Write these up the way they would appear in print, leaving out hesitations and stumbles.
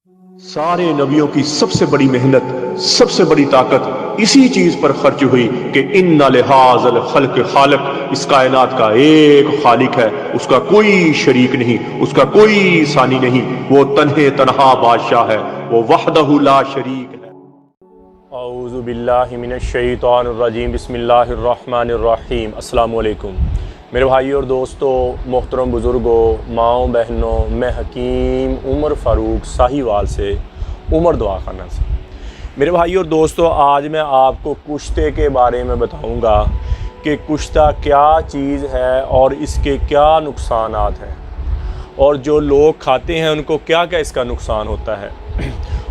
सारे नबियों की सबसे बड़ी मेहनत, सबसे बड़ी ताकत इसी चीज पर खर्च हुई कि इन्ना लिहाज़ल खल्क खालिक, इस कायनात का एक खालिक है, उसका कोई शरीक नहीं, उसका कोई सानी नहीं, वो तन्हे तन्हा बादशाह है, वो वहदहु ला शरीक है। औज़ु बिल्लाहि मिनश शैतानिर रजीम, बिस्मिल्लाहिर रहमानिर रहीम। अस्सलामु अलैकुम मेरे भाई और दोस्तों, मोहतरम बुज़ुर्गों, माओ बहनों, मैं हकीम उमर फ़ारूक साहिवाल से, उमर दवाखाना से। मेरे भाई और दोस्तों, आज मैं आपको कुश्ते के बारे में बताऊंगा कि कुश्ता क्या चीज़ है और इसके क्या नुकसानात हैं, और जो लोग खाते हैं उनको क्या क्या इसका नुकसान होता है।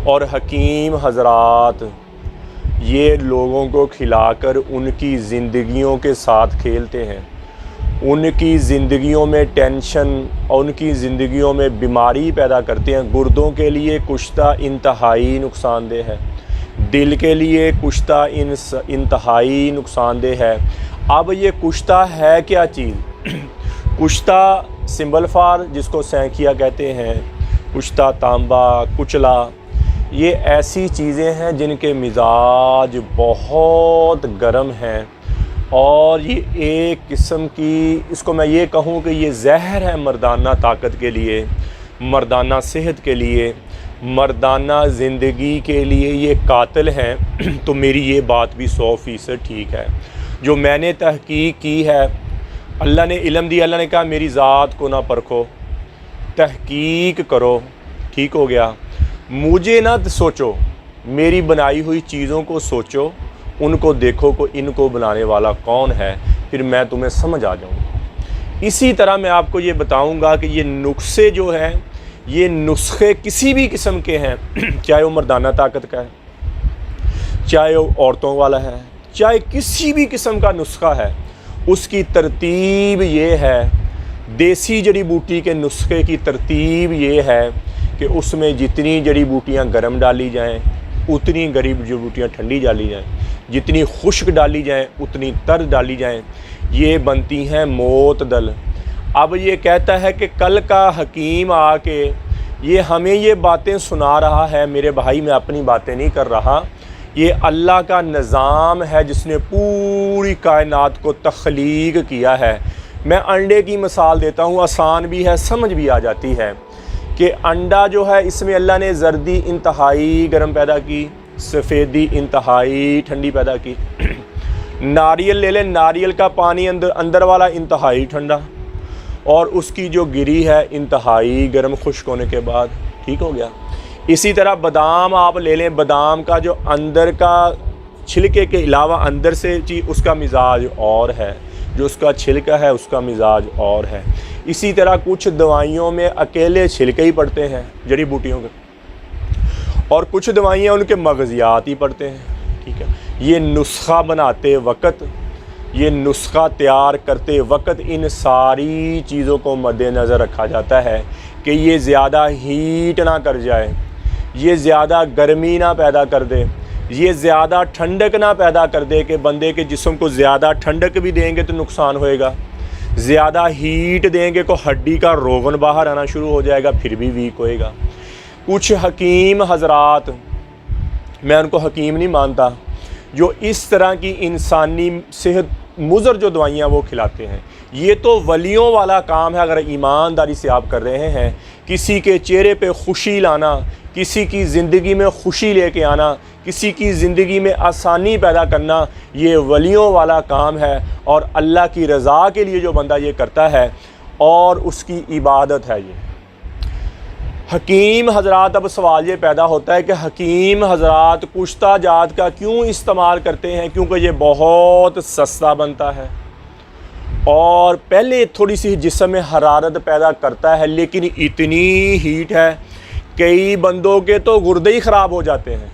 और हकीम हज़रात ये लोगों को खिलाकर उनकी ज़िंदगियों के साथ खेलते हैं, उनकी ज़िंदगियों में टेंशन और उनकी ज़िंदगियों में बीमारी पैदा करते हैं। गुर्दों के लिए कुश्ता इंतहाई नुकसानदेह है, दिल के लिए कुश्ता इंतहाई नुकसानदेह है। अब ये कुश्ता है क्या चीज़? कुश्ता सिंबल फार, जिसको सैंकिया कहते हैं, कुश्ता, तांबा, कुचला, ये ऐसी चीज़ें हैं जिनके मिजाज बहुत गर्म हैं, और ये एक किस्म की, इसको मैं ये कहूँ कि ये जहर है मर्दाना ताकत के लिए, मर्दाना सेहत के लिए, मर्दाना ज़िंदगी के लिए ये कातिल हैं। तो मेरी ये बात भी 100% ठीक है। जो मैंने तहकीक की है, अल्लाह ने इल्म दिया, अल्लाह ने कहा मेरी ज़ात को ना परखो, तहकीक करो, ठीक हो गया। मुझे ना सोचो, मेरी बनाई हुई चीज़ों को सोचो, उनको देखो को इनको बनाने वाला कौन है, फिर मैं तुम्हें समझ आ जाऊँगा। इसी तरह मैं आपको ये बताऊँगा कि ये नुस्खे जो हैं, ये नुस्खे किसी भी किस्म के हैं, चाहे वो मर्दाना ताकत का है, चाहे वो औरतों वाला है, चाहे किसी भी किस्म का नुस्खा है, उसकी तरतीब ये है, देसी जड़ी बूटी के नुस्खे की तरतीब ये है कि उसमें जितनी जड़ी बूटियाँ गर्म डाली जाएँ उतनी गरीब जड़ी बूटियाँ ठंडी डाली जाएँ, जितनी खुश्क डाली जाएँ उतनी तर्द डाली जाएँ, ये बनती हैं मोतदल। अब ये कहता है कि कल का हकीम आके ये हमें ये बातें सुना रहा है। मेरे भाई, मैं अपनी बातें नहीं कर रहा, ये अल्लाह का निज़ाम है जिसने पूरी कायनात को तख्लीक किया है। मैं अंडे की मिसाल देता हूँ, आसान भी है, समझ भी आ जाती है कि अंडा जो है, इसमें अल्लाह ने जर्दी इंतहाई गर्म पैदा की, सफ़ेदी इंतहाई ठंडी पैदा की। नारियल ले लें, नारियल का पानी अंदर वाला इंतहाई ठंडा, और उसकी जो गिरी है इंतहाई गर्म खुश्क होने के बाद, ठीक हो गया। इसी तरह बादाम आप ले लें, बादाम का जो अंदर का छिलके के अलावा अंदर से चीज़, उसका मिजाज और है, जो उसका छिलका है उसका मिजाज और है। इसी तरह कुछ दवाइयों में अकेले छिलके ही पड़ते हैं जड़ी बूटियों के, और कुछ दवाइयाँ उनके मगज़ियात ही पड़ते हैं, ठीक है। ये नुस्खा बनाते वक्त, ये नुस्खा तैयार करते वक्त इन सारी चीज़ों को मद्देनज़र रखा जाता है कि ये ज़्यादा हीट ना कर जाए, ये ज़्यादा गर्मी ना पैदा कर दे, ये ज़्यादा ठंडक ना पैदा कर दे कि बंदे के जिस्म को ज़्यादा ठंडक भी देंगे तो नुकसान होएगा, ज़्यादा हीट देंगे को हड्डी का रोगन बाहर आना शुरू हो जाएगा, फिर भी वीक होएगा। कुछ हकीम हज़रात, मैं उनको हकीम नहीं मानता, जो इस तरह की इंसानी सेहत मुज़र जो दवाइयाँ वो खिलाते हैं, ये तो वलियों वाला काम है। अगर ईमानदारी से आप कर रहे हैं, किसी के चेहरे पे खुशी लाना, किसी की ज़िंदगी में खुशी लेके आना, किसी की ज़िंदगी में आसानी पैदा करना, ये वलियों वाला काम है, और अल्लाह की रज़ा के लिए जो बंदा ये करता है और उसकी इबादत है ये। हकीम हज़रात, अब सवाल ये पैदा होता है कि हकीम हज़रात कुश्ता जात का क्यों इस्तेमाल करते हैं? क्योंकि ये बहुत सस्ता बनता है और पहले थोड़ी सी जिस्म में हरारत पैदा करता है, लेकिन इतनी हीट है, कई बंदों के तो गुर्दे ही ख़राब हो जाते हैं,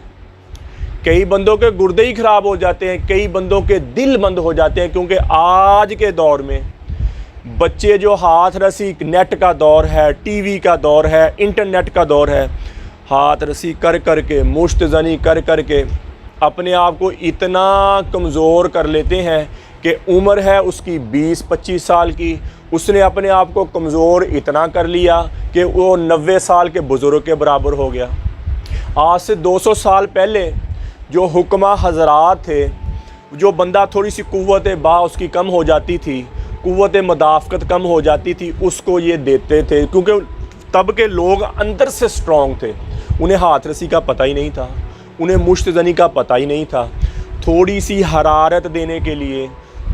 कई बंदों के गुर्दे ही ख़राब हो जाते हैं, कई बंदों के दिल बंद हो जाते हैं। क्योंकि आज के दौर में बच्चे जो हाथ रसी, नेट का दौर है, टीवी का दौर है, इंटरनेट का दौर है, हाथ रसी कर कर के, मुश्तजनी कर कर के अपने आप को इतना कमज़ोर कर लेते हैं कि उम्र है उसकी 20-25 साल की, उसने अपने आप को कमज़ोर इतना कर लिया कि वो 90 साल के बुज़ुर्ग के बराबर हो गया। आज से 200 साल पहले जो हुक्मा हज़रात थे, जो बंदा थोड़ी सी क़ुव्वत बा उसकी कम हो जाती थी, क़ुव्वत मदाफ़क़त कम हो जाती थी, उसको ये देते थे, क्योंकि तब के लोग अंदर से स्ट्रॉन्ग थे। उन्हें हाथ रसी का पता ही नहीं था, उन्हें मुश्तज़नी का पता ही नहीं था। थोड़ी सी हरारत देने के लिए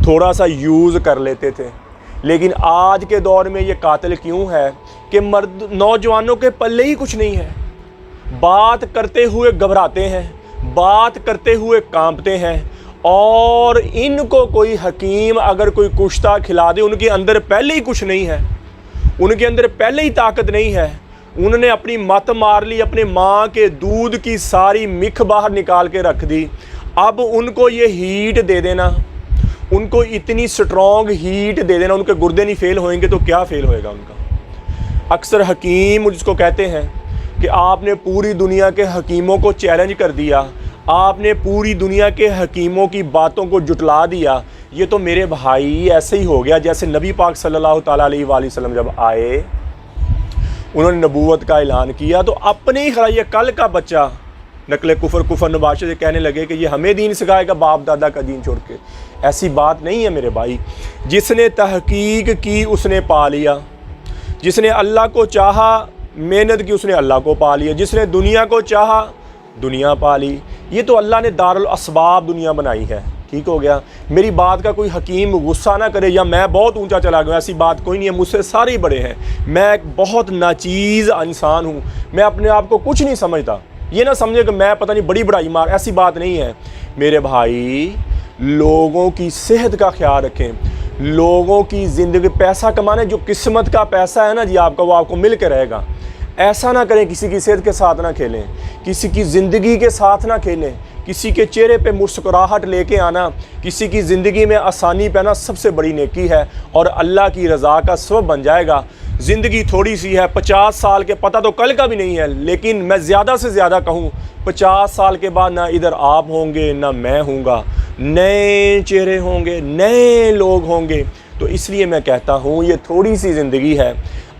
थोड़ा सा यूज़ कर लेते थे। लेकिन आज के दौर में ये कातिल क्यों है कि मर्द नौजवानों के पल्ले ही कुछ नहीं है। बात करते हुए घबराते हैं, बात करते हुए कांपते हैं, और इनको कोई हकीम अगर कोई कुश्ता खिला दे, उनके अंदर पहले ही कुछ नहीं है, उनके अंदर पहले ही ताकत नहीं है। उन्होंने अपनी मत मार ली, अपने माँ के दूध की सारी मिख बाहर निकाल के रख दी। अब उनको ये हीट दे देना, उनको इतनी स्ट्रॉन्ग हीट दे देना, उनके गुर्दे नहीं फेल होएंगे तो क्या फेल होएगा उनका। अक्सर हकीम जिसको कहते हैं कि आपने पूरी दुनिया के हकीमों को चैलेंज कर दिया, आपने पूरी दुनिया के हकीमों की बातों को जुटला दिया। ये तो मेरे भाई ऐसे ही हो गया जैसे नबी पाक सल्लल्लाहु ताला अलैहि वसल्लम जब आए, उन्होंने नबूवत का ऐलान किया, तो अपने ही खरा ये कल का बच्चा नकले कुफर नबाशे से कहने लगे कि ये हमें दीन सिखाएगा बाप दादा का दीन छोड़ के। ऐसी बात नहीं है मेरे भाई। जिसने तहकीक की उसने पा लिया, जिसने अल्लाह को चाहा मेहनत की उसने अल्लाह को पा लिया, जिसने दुनिया को चाहा दुनिया पा ली। ये तो अल्लाह ने दारुल असबाब दुनिया बनाई है, ठीक हो गया। मेरी बात का कोई हकीम गुस्सा ना करे या मैं बहुत ऊंचा चला गया, ऐसी बात कोई नहीं है। मुझसे सारे ही बड़े हैं, मैं एक बहुत नाचीज़ इंसान हूँ, मैं अपने आप को कुछ नहीं समझता। ये ना समझे कि मैं पता नहीं बड़ी बड़ाई मार, ऐसी बात नहीं है मेरे भाई। लोगों की सेहत का ख्याल रखें, लोगों की ज़िंदगी, पैसा कमाने जो किस्मत का पैसा है ना जी आपका, वो आपको मिल के रहेगा। ऐसा ना करें, किसी की सेहत के साथ ना खेलें, किसी की ज़िंदगी के साथ ना खेलें, किसी के चेहरे पे मुस्कुराहट लेके आना, किसी की ज़िंदगी में आसानी पाना सबसे बड़ी नेकी है और अल्लाह की रज़ा का सबब बन जाएगा। ज़िंदगी थोड़ी सी है, 50 साल के पता तो कल का भी नहीं है, लेकिन मैं ज़्यादा से ज़्यादा कहूँ 50 साल के बाद ना इधर आप होंगे ना मैं हूँगा, नए चेहरे होंगे, नए लोग होंगे। तो इसलिए मैं कहता हूँ ये थोड़ी सी ज़िंदगी है,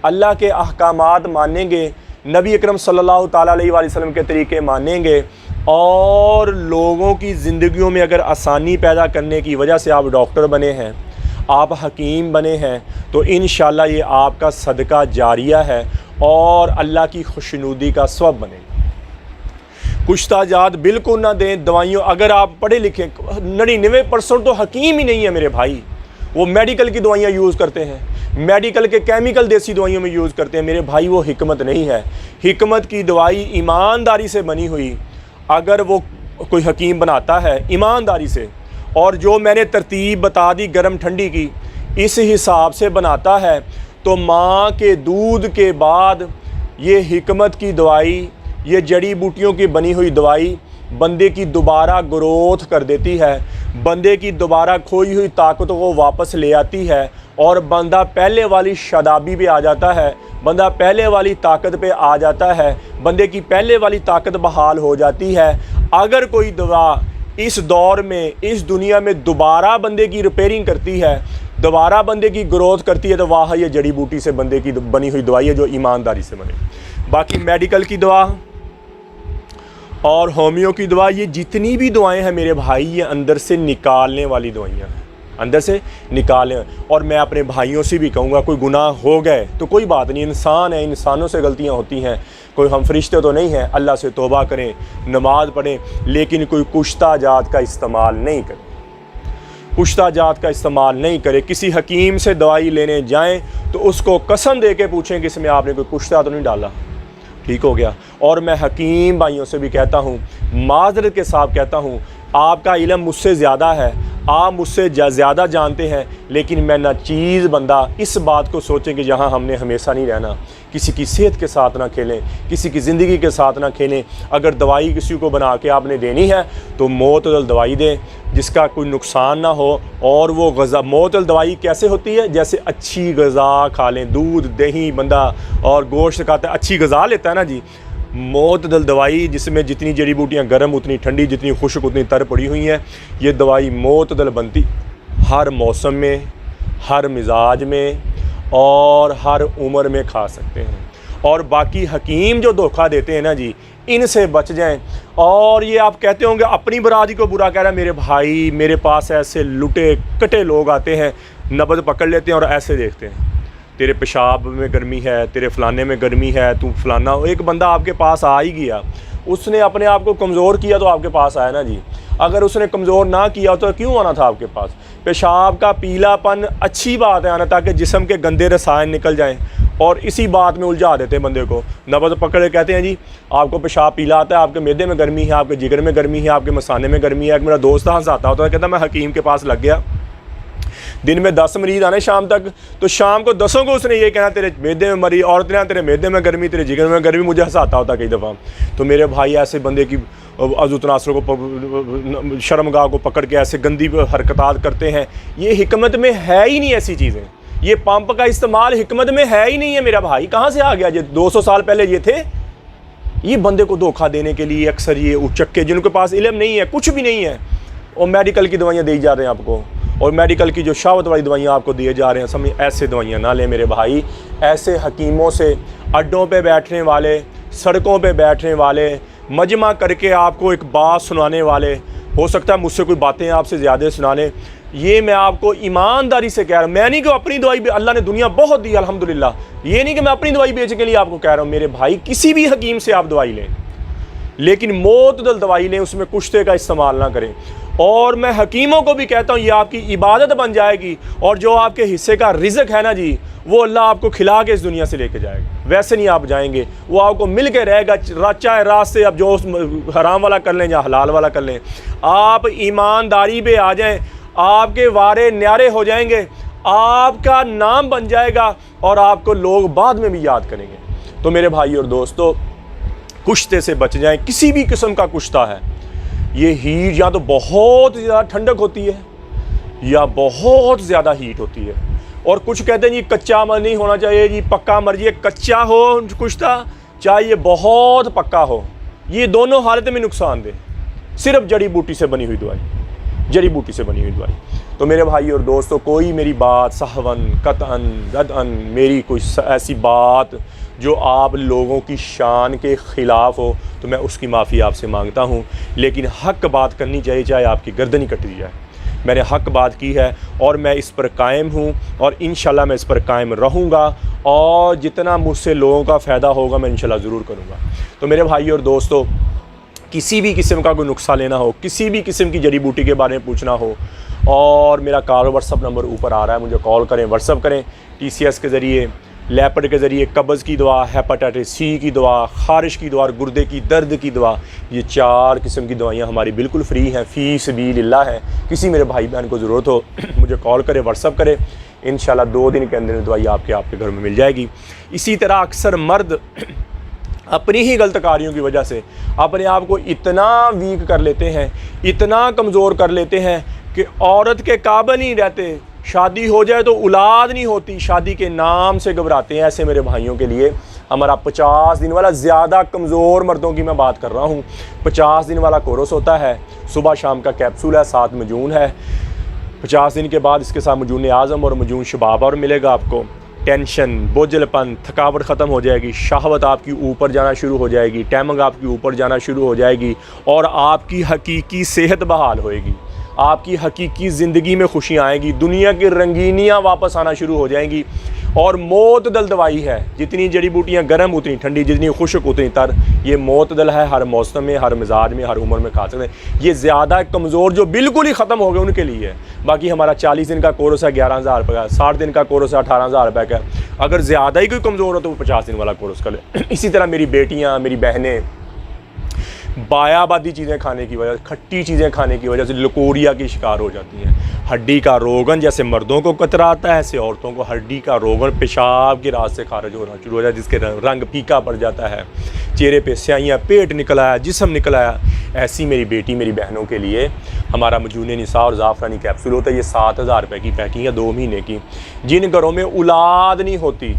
अल्लाह के अहकामात मानेंगे, नबी अकरम सल्लल्लाहु ताला अलैहि वसल्लम के तरीके मानेंगे, और लोगों की ज़िंदगियों में अगर आसानी पैदा करने की वजह से आप डॉक्टर बने हैं, आप हकीम बने हैं, तो इंशाअल्लाह ये आपका सदका जारिया है और अल्लाह की खुशनुदी का सबब बनेगा। कुश्ताजात बिल्कुल ना दें दवाइयों। अगर आप पढ़े लिखे, 99% तो हकीम ही नहीं है मेरे भाई, वो मेडिकल की दवाइयाँ यूज़ करते हैं, मेडिकल के केमिकल देसी दवाइयों में यूज़ करते हैं मेरे भाई। वो हिकमत नहीं है। हिकमत की दवाई ईमानदारी से बनी हुई, अगर वो कोई हकीम बनाता है ईमानदारी से, और जो मैंने तरतीब बता दी गर्म ठंडी की, इस हिसाब से बनाता है, तो माँ के दूध के बाद ये हिकमत की दवाई, ये जड़ी बूटियों की बनी हुई दवाई बंदे की दोबारा ग्रोथ कर देती है, बंदे की दोबारा खोई हुई ताकत को वापस ले आती है, और बंदा पहले वाली शदाबी पे आ जाता है, बंदा पहले वाली ताकत पे आ जाता है, बंदे की पहले वाली ताकत बहाल हो जाती है। अगर कोई दवा इस दौर में, इस दुनिया में दोबारा बंदे की रिपेयरिंग करती है, दोबारा बंदे की ग्रोथ करती है, तो वाह ये जड़ी बूटी से बंदे की बनी हुई दवाई है जो ईमानदारी से बने। बाकी मेडिकल की दवा और होमियो की दवा, ये जितनी भी दवाएं हैं मेरे भाई, ये अंदर से निकालने वाली दवाइयाँ हैं, अंदर से निकालें। और मैं अपने भाइयों से भी कहूँगा, कोई गुनाह हो गए तो कोई बात नहीं, इंसान है, इंसानों से गलतियाँ होती हैं, कोई हम फरिश्ते तो नहीं हैं। अल्लाह से तौबा करें, नमाज़ पढ़ें, लेकिन कोई कुश्ता जात का इस्तेमाल नहीं करें, कुश्ता जात का इस्तेमाल नहीं करें। किसी हकीम से दवाई लेने जाएं तो उसको कसम दे के पूछें कि इसमें आपने कोई कुश्ता तो नहीं डाला, ठीक हो गया। और मैं हकीम भाइयों से भी कहता हूँ, माज़रत के साथ कहता हूँ, आपका इल्म मुझसे ज़्यादा है, आप मुझसे ज़्यादा जानते हैं, लेकिन मैं नाचीज़ बंदा इस बात को सोचें कि जहाँ हमने हमेशा नहीं रहना। किसी की सेहत के साथ ना खेलें, किसी की ज़िंदगी के साथ ना खेलें। अगर दवाई किसी को बना के आपने देनी है तो मोतदल दवाई दें जिसका कोई नुकसान ना हो। और वो ग़ज़ा, मोतदल दवाई कैसे होती है, जैसे अच्छी ग़ज़ा खा लें, दूध दही बंदा और गोश्त खाता है, अच्छी ग़ज़ा लेता है ना जी। मोतदल दवाई जिसमें जितनी जड़ी बूटियाँ गर्म उतनी ठंडी, जितनी खुश्क उतनी तर पड़ी हुई हैं, ये दवाई मोतदल बनती हर मौसम में, हर मिजाज में और हर उम्र में खा सकते हैं। और बाकी हकीम जो धोखा देते हैं ना जी, इनसे बच जाएं। और ये आप कहते होंगे अपनी बरादरी को बुरा कह रहा है, मेरे भाई मेरे पास ऐसे लुटे कटे लोग आते हैं, नब्ज़ पकड़ लेते हैं और ऐसे देखते हैं, तेरे पेशाब में गर्मी है, तेरे फलाने में गर्मी है, तू फलाना। एक बंदा आपके पास आ ही गया, उसने अपने आप को कमज़ोर किया तो आपके पास आया ना जी। अगर उसने कमज़ोर ना किया तो क्यों आना था आपके पास। पेशाब का पीलापन अच्छी बात है आना, ताकि जिस्म के गंदे रसायन निकल जाएं, और इसी बात में उलझा देते हैं बंदे को। नब्ज़ पकड़ के कहते हैं जी आपको पेशाब पीला आता है, आपके मैदे में गर्मी है, आपके जिगर में गर्मी है, आपके मसाने में गर्मी है। एक मेरा दोस्त हंसाता होता है, कहता मैं हकीम के पास लग गया, दिन में 10 मरीज़ आने शाम तक, तो शाम को 10 को उसने ये कहना तेरे मैदे में मरी, और तेरे मैदे में गर्मी, तेरे जिगर में गर्मी। मुझे हंसाता होता कई दफ़ा। तो मेरे भाई ऐसे बंदे की अज़ू तनासर को, शर्मगाह को पकड़ के ऐसे गंदी हरकतात करते हैं, ये हिकमत में है ही नहीं ऐसी चीज़ें। ये पंप का इस्तेमाल हिकमत में है ही नहीं है मेरा भाई। कहाँ से आ गया ये? 200 साल पहले ये थे। ये बंदे को धोखा देने के लिए अक्सर ये उचक्के जिनके पास इल्म नहीं है, कुछ भी नहीं है, और मेडिकल की दवाइयाँ दी जा रहे हैं आपको, और मेडिकल की जो शहावत वाली दवाइयाँ आपको दिए जा रहे हैं। समझ, ऐसे दवाइयाँ ना लें मेरे भाई। ऐसे हकीमों से, अड्डों पे बैठने वाले, सड़कों पे बैठने वाले, मजमा करके आपको एक बात सुनाने वाले, हो सकता है मुझसे कोई बातें आपसे ज़्यादा सुनाने, ये मैं आपको ईमानदारी से कह रहा हूँ। मैं नहीं कि अपनी दवाई, अल्लाह ने दुनिया बहुत दी अल्हम्दुलिल्लाह, ये नहीं कि मैं अपनी दवाई बेचने के लिए आपको कह रहा हूँ। मेरे भाई किसी भी हकीम से आप दवाई लें, लेकिन मोतदल दवाई लें, उसमें कुश्ते का इस्तेमाल ना करें। और मैं हकीमों को भी कहता हूँ ये आपकी इबादत बन जाएगी, और जो आपके हिस्से का रिज़्क है ना जी, वो अल्लाह आपको खिला के इस दुनिया से लेके जाएगा। वैसे नहीं आप जाएंगे, वो आपको मिल के रहेगा, चाहे रास्ते अब जो हराम वाला कर लें या हलाल वाला कर लें। आप ईमानदारी पे आ जाएं, आपके वारे न्यारे हो जाएंगे, आपका नाम बन जाएगा, और आपको लोग बाद में भी याद करेंगे। तो मेरे भाई और दोस्तों, कुश्ते से बच जाएं, किसी भी किस्म का कुश्ता है। ये हीट या तो बहुत ज़्यादा ठंडक होती है या बहुत ज़्यादा हीट होती है। और कुछ कहते हैं जी कच्चा मर नहीं होना चाहिए जी, पक्का मर जी। कच्चा हो कुश्ता, चाहे ये बहुत पक्का हो, ये दोनों हालत में नुकसान दे। सिर्फ जड़ी बूटी से बनी हुई दवाई, जड़ी बूटी से बनी हुई दवाई। तो मेरे भाई और दोस्तों, कोई मेरी बात सहवन कतअन रदअन, मेरी कोई ऐसी बात जो आप लोगों की शान के ख़िलाफ़ हो, तो मैं उसकी माफ़ी आपसे मांगता हूँ। लेकिन हक़ बात करनी चाहिए, चाहे आपकी गर्दन ही कट दी जाए। मैंने हक़ बात की है और मैं इस पर कायम हूँ, और इंशाल्लाह मैं इस पर कायम रहूँगा, और जितना मुझसे लोगों का फ़ायदा होगा मैं इंशाल्लाह ज़रूर करूँगा। तो मेरे भाई और दोस्तों, किसी भी किस्म का कोई नुस्खा लेना हो, किसी भी किस्म की जड़ी बूटी के बारे में पूछना हो, और मेरा कॉल व्हाट्सअप नंबर ऊपर आ रहा है, मुझे कॉल करें, व्हाट्सअप करें। TCS के ज़रिए, लेपर्ड के ज़रिए, कब्ज़ की दवा, हेपेटाइटिस C की दवा, ख़ारिश की दवा और गुर्दे की दर्द की दवा, ये 4 किस्म की दवाइयाँ हमारी बिल्कुल फ्री हैं, फ़ी सबीलिल्लाह है। किसी मेरे भाई बहन को ज़रूरत हो मुझे कॉल करे, व्हाट्सअप करे, इंशाल्लाह 2 दिन के अंदर दवाई आपके घर में मिल जाएगी। इसी तरह अक्सर मर्द अपनी ही गलत कार्यों की वजह से अपने आप को इतना वीक कर लेते हैं, इतना कमज़ोर कर लेते हैं कि औरत के काबिल नहीं रहते। शादी हो जाए तो औलाद नहीं होती, शादी के नाम से घबराते हैं। ऐसे मेरे भाइयों के लिए हमारा 50 दिन वाला, ज़्यादा कमज़ोर मर्दों की मैं बात कर रहा हूँ, 50 दिन वाला कोर्स होता है। सुबह शाम का कैप्सूल है, 7 मजून है। 50 दिन के बाद इसके साथ मजून आज़म और मजून शबाब और मिलेगा आपको। टेंशन, बोझलपन, थकावट ख़त्म हो जाएगी, शहवत आपकी ऊपर जाना शुरू हो जाएगी, टैमंग आपकी ऊपर जाना शुरू हो जाएगी, और आपकी हकीकी सेहत बहाल होएगी, आपकी हकीकी ज़िंदगी में खुशियाँ आएंगी, दुनिया की रंगीनियाँ वापस आना शुरू हो जाएंगी। और मोतदल दवाई है, जितनी जड़ी बूटियाँ गर्म उतनी ठंडी, जितनी खुश्क उतनी तर। ये मोतदल है, हर मौसम में, हर मिजाज में, हर उम्र में खा सकते हैं। ये ज़्यादा कमज़ोर जो बिल्कुल ही ख़त्म हो गए उनके लिए है। बाकी हमारा 40 दिन का कोर्स है 11,000 रुपये का, 60 दिन का कोर्स है 18,000 रुपये का। अगर ज़्यादा ही कोई कमज़ोर हो तो वो 50 दिन वाला कोर्स कर ले। इसी तरह मेरी बेटियाँ, मेरी बहनें बायाबादी चीज़ें खाने की वजह, खट्टी चीज़ें खाने की वजह से लकोरिया की शिकार हो जाती हैं। हड्डी का रोगन जैसे मर्दों को कतराता है, ऐसे औरतों को हड्डी का रोगन पेशाब के रास्ते से खारिज होना शुरू हो जाता है, जिसके रंग फीका पड़ जाता है, चेहरे पे स्याहियाँ, पेट निकल आया, जिस्म निकल आया। ऐसी मेरी बेटी, मेरी बहनों के लिए हमारा मजून निसा और ज़ाफ़रानी कैप्सूल होता है। ये 7,000 रुपये की पैकिंग है, 2 महीने की। जिन घरों में औलाद नहीं होती,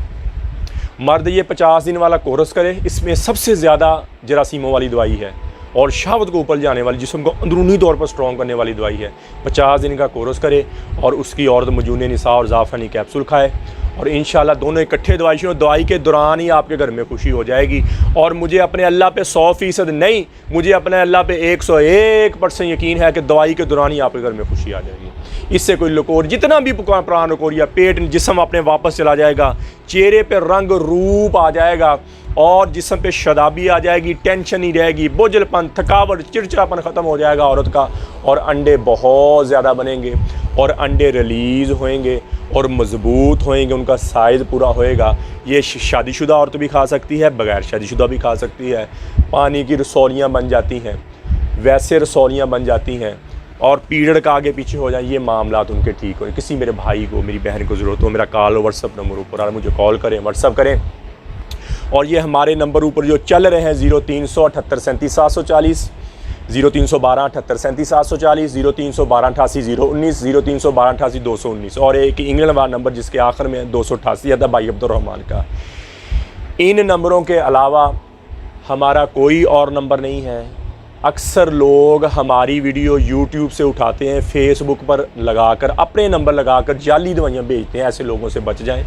मर्द ये 50 दिन वाला कोर्स करे। इसमें सबसे ज़्यादा जरासीमों वाली दवाई है और शहावत को ऊपर जाने वाली, जिस्म को अंदरूनी तौर पर स्ट्रॉन्ग करने वाली दवाई है। 50 दिन का कोर्स करे और उसकी औरत मजून निसा और ज़ाफ़रानी कैप्सूल खाए, और इंशाल्लाह दोनों इकट्ठे दवाई शुरू, दवाई के दौरान ही आपके घर में खुशी हो जाएगी। और मुझे अपने अल्लाह पे 100% नहीं, मुझे अपने अल्लाह पे 101% यकीन है कि दवाई के दौरान ही आपके घर में खुशी आ जाएगी। इससे कोई लकोर, जितना भी प्राण लकोरिया, पेट जिस्म अपने वापस चला जाएगा, चेहरे पे रंग रूप आ जाएगा और जिस्म पे शदाबी आ जाएगी, टेंशन नहीं रहेगी, बोझलपन, थकावट, चिड़चिड़ापन ख़त्म हो जाएगा औरत का। और अंडे बहुत ज़्यादा बनेंगे और अंडे रिलीज़ होएंगे और मज़बूत होएंगे, उनका साइज़ पूरा होएगा। ये शादीशुदा औरत भी खा सकती है, बग़ैर शादीशुदा भी खा सकती है। पानी की रसौलियाँ बन जाती हैं, वैसे रसौलियाँ बन जाती हैं और पीरियड का आगे पीछे हो जाए, ये मामलात उनके ठीक हो। किसी मेरे भाई को, मेरी बहन को ज़रूरत हो, मेरा कॉल व्हाट्सअप नंबर ऊपर आ, मुझे कॉल करें, व्हाट्सअप करें। और ये हमारे नंबर ऊपर जो चल रहे हैं 0378 37 740, 0312 78 37 740, 0312 88 019, 0312 88 219 और एक इंग्लैंड वाला नंबर जिसके आखिर में 288 है भाई अब्दुर्रहमान का। इन नंबरों के अलावा हमारा कोई और नंबर नहीं है। अक्सर लोग हमारी वीडियो यूट्यूब से उठाते हैं, फेसबुक पर लगाकर, अपने नंबर लगाकर जाली दवाइयाँ भेजते हैं। ऐसे लोगों से बच जाएं।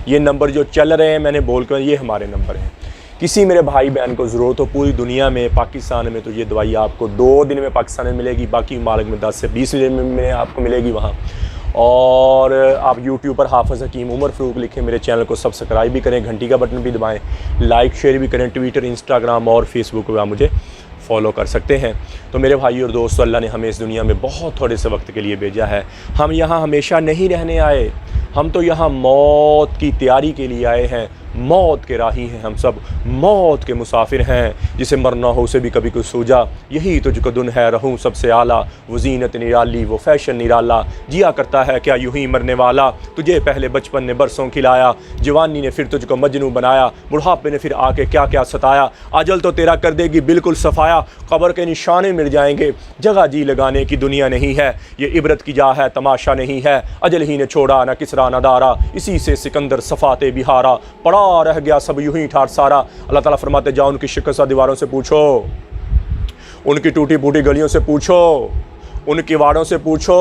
ये नंबर जो चल रहे हैं मैंने बोल कर, ये हमारे नंबर हैं। किसी मेरे भाई बहन को ज़रूरत हो पूरी दुनिया में, पाकिस्तान में, तो ये दवाई आपको 2 दिन में पाकिस्तान में मिलेगी, बाकी मालिक में 10 से 20 दिन में आपको मिलेगी वहाँ। और आप यूट्यूब पर हाफ़िज़ हकीम उमर फ़रूक लिखें, मेरे चैनल को सब्सक्राइब भी करें, घंटी का बटन भी दबाएं, लाइक शेयर भी करें। ट्विटर, इंस्टाग्राम और फेसबुक पर आप मुझे फॉलो कर सकते हैं। तो मेरे भाई और दोस्तों, अल्लाह ने हमें इस दुनिया में बहुत थोड़े से वक्त के लिए भेजा है। हम यहाँ हमेशा नहीं रहने आए, हम तो यहाँ मौत की तैयारी के लिए आए हैं। मौत के राही हैं हम सब, मौत के मुसाफिर हैं। जिसे मरना हो उसे भी कभी कुछ सूझा, यही तुझको दुन है रहूं सबसे आला। वो जीनत निराली, वो फैशन निराला, जिया करता है क्या यूं ही मरने वाला। तुझे पहले बचपन ने बरसों खिलाया, जवानी ने फिर तुझको मजनू बनाया, बुढ़ापे ने फिर आके क्या क्या सताया। अजल तो तेरा कर देगी बिल्कुल सफाया, कब्र के निशाने मिल जाएंगे, जगह जी लगाने की दुनिया नहीं है। ये इबरत की जा है, तमाशा नहीं है। अजल ही ने छोड़ा न किसरा न दारा, इसी से सिकंदर सफ़ाते बिहारा। पड़ा रह गया सब यूं ही ठाट सारा। अल्लाह ताला फरमाते जाओ उनकी शिकस्त दीवारों से पूछो, उनकी टूटी फूटी गलियों से पूछो, उनकी वाड़ों से पूछो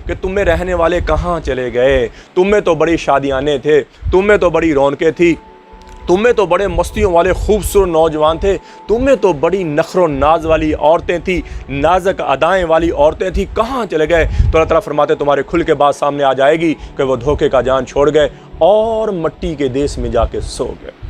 कि तुम में रहने वाले कहाँ चले गए। तुम में तो बड़ी शादियाने थे, तुम में तो बड़ी रौनकें थी, तुम में तो बड़े मस्तियों वाले खूबसूरत नौजवान थे, तुम में तो बड़ी नखरो नाज वाली औरतें थी, नाजक अदाएं वाली औरतें थी, कहाँ चले गए। तो अल्लाह ताला फरमाते तुम्हारे खुल के बाद सामने आ जाएगी कि वो धोखे का जान छोड़ गए और मट्टी के देश में जाके सो गए।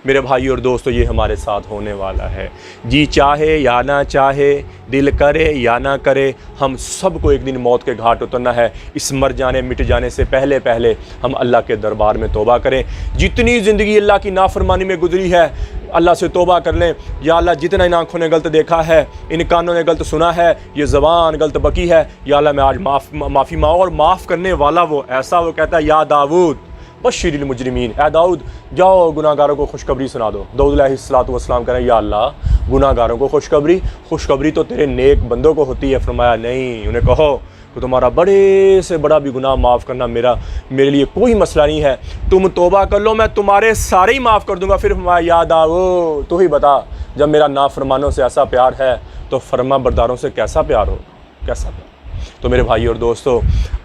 मेरे भाई और दोस्तों, ये हमारे साथ होने वाला है। जी चाहे या ना चाहे, दिल करे या ना करे, हम सबको एक दिन मौत के घाट उतरना है। इस मर जाने मिट जाने से पहले पहले हम अल्लाह के दरबार में तौबा करें। जितनी ज़िंदगी अल्लाह की नाफरमानी में गुजरी है, अल्लाह से तौबा कर लें। या अल्लाह, जितना इन आँखों ने गलत देखा है, इन कानों ने गलत सुना है, ये ज़बान गलत बकी है, या अल्लाह मैं आज माफ़ी मांगो। और माफ़ करने वाला वो ऐसा, वो कहता है या दाऊद बशीरिल मुजरिमीन, ए दाऊद जाओ गुनाहगारों को खुशखबरी सुना दो। दाऊद अलैहिस्सलातु वस्सलाम करें, या अल्लाह गुनाहगारों को खुशखबरी तो तेरे नेक बंदों को होती है। फरमाया नहीं, उन्हें कहो कि तुम्हारा बड़े से बड़ा भी गुनाह माफ़ करना मेरे लिए कोई मसला नहीं है। तुम तौबा कर लो, मैं तुम्हारे सारे ही माफ़ कर दूंगा। फिर फरमाया या दाऊद तू ही बता, जब मेरा नाफरमानों से ऐसा प्यार है तो फरमा बरदारों से कैसा प्यार हो, कैसा प्यार। तो मेरे भाई और दोस्तों,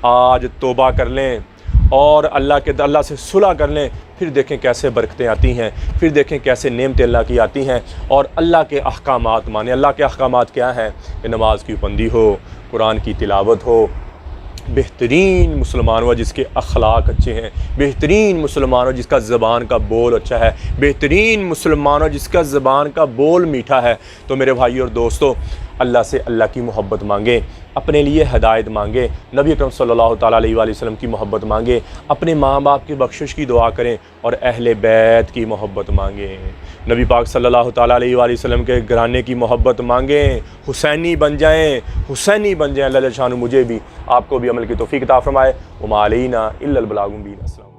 आज तौबा कर लें और अल्लाह से सुलह कर लें। फिर देखें कैसे बरकतें आती हैं, फिर देखें कैसे नेमतें अल्लाह की आती हैं और अल्लाह के अहकामात माने। अल्लाह के अहकामात क्या हैं कि नमाज की पाबंदी हो, कुरान की तिलावत हो, बेहतरीन मुसलमान हो जिसके अखलाक अच्छे हैं, बेहतरीन मुसलमान हो जिसका ज़बान का बोल अच्छा है, बेहतरीन मुसलमान हो जिसका ज़बान का बोल मीठा है। तो मेरे भाई और दोस्तों, अल्लाह से अल्लाह की मोहब्बत मांगें, अपने लिए हदायत मांगें, नबी अकरम सल्लल्लाहु ताला अलैहि वसल्लम की मोहब्बत मांगें, अपने माँ बाप की बख्शिश की दुआ करें और अहले बैत की मोहब्बत मांगें, नबी पाक सल्लल्लाहु ताला अलैहि वसल्लम के घराने की मोहब्बत मांगें, हुसैनी बन जाएँ, हुसैनी बन जाएँ। अल्लाह शान मुझे भी आपको भी अमल की तौफीक अता फरमाए। वमा अलैना इल्लल बलागुल मुबीन। अस्सलाम।